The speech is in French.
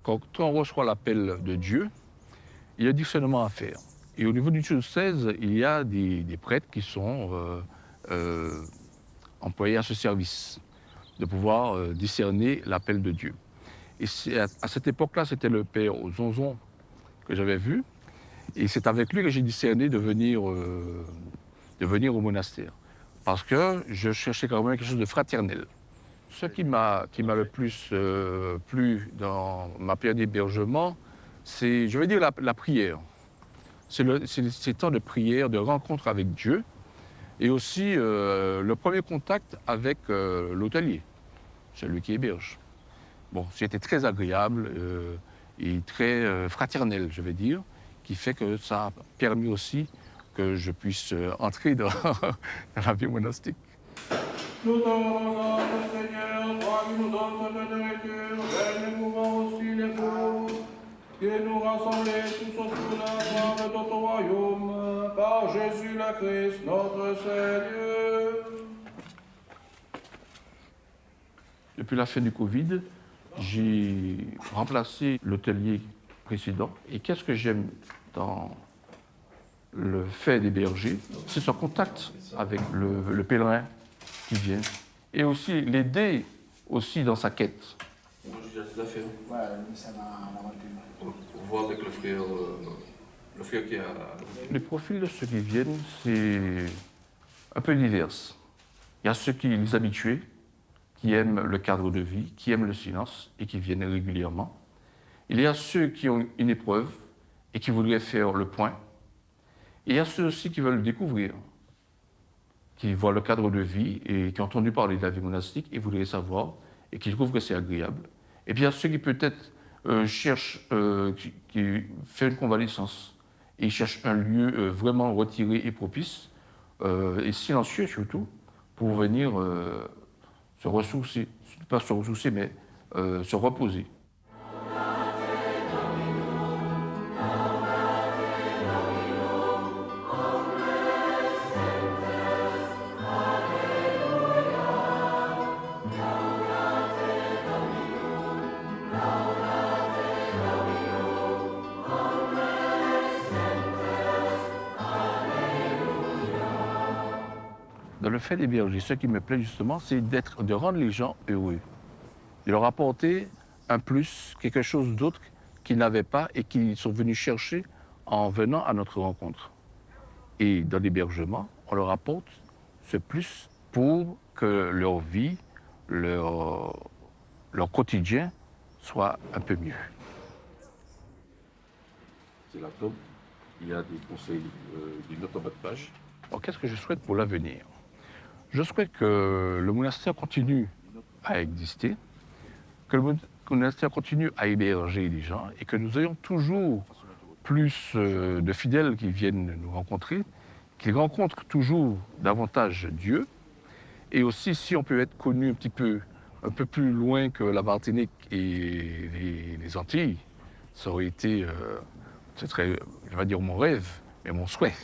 Quand on reçoit l'appel de Dieu, il y a un discernement à faire. Et au niveau du diocèse, il y a des prêtres qui sont euh, employés à ce service, de pouvoir discerner l'appel de Dieu. Et à cette époque-là, c'était le père Zonzon que j'avais vu. Et c'est avec lui que j'ai discerné de venir au monastère. Parce que je cherchais quand même quelque chose de fraternel. Ce qui m'a le plus plu dans ma période d'hébergement, c'est, je vais dire, la prière. C'est ces temps de prière, de rencontre avec Dieu, et aussi le premier contact avec l'hôtelier, celui qui héberge. Bon, c'était très agréable et très fraternel, je vais dire, qui fait que ça a permis aussi que je puisse entrer dans, dans la vie monastique. Nous t'en rendons, Seigneur, toi qui nous donnes cette nourriture, et nous pouvons aussi les pauvres, et nous rassembler tous autour de la gloire de ton royaume, par Jésus le Christ, notre Seigneur. Depuis la fin du Covid, j'ai remplacé l'hôtelier précédent. Et qu'est-ce que j'aime dans le fait d'héberger, c'est son contact avec le pèlerin qui vient. Et aussi l'aider aussi dans sa quête. Moi, j'ai déjà fait. Ouais, mais ça m'a l'aventure. On voit avec le frère qui a. Les profils de ceux qui viennent, c'est un peu divers. Il y a ceux qui les habitués, qui aiment le cadre de vie, qui aiment le silence et qui viennent régulièrement. Il y a ceux qui ont une épreuve et qui voudraient faire le point. Et il y a ceux aussi qui veulent découvrir, qui voient le cadre de vie et qui ont entendu parler de la vie monastique et voudraient savoir et qui trouvent que c'est agréable. Et puis il y a ceux qui peut-être cherchent, qui font une convalescence et ils cherchent un lieu vraiment retiré et propice et silencieux surtout pour venir se ressourcer, pas se ressourcer mais se reposer. Dans le fait d'héberger, ce qui me plaît justement, c'est de rendre les gens heureux, de leur apporter un plus, quelque chose d'autre qu'ils n'avaient pas et qu'ils sont venus chercher en venant à notre rencontre. Et dans l'hébergement, on leur apporte ce plus pour que leur vie, leur quotidien soit un peu mieux. C'est la tome, il y a des conseils d'une note en bas de page. Alors qu'est-ce que je souhaite pour l'avenir ? Je souhaite que le monastère continue à exister, que le monastère continue à héberger les gens et que nous ayons toujours plus de fidèles qui viennent nous rencontrer, qu'ils rencontrent toujours davantage Dieu. Et aussi, si on peut être connu un peu plus loin que la Martinique et les Antilles, ça aurait été, ce serait, je vais dire mon rêve, mais mon souhait.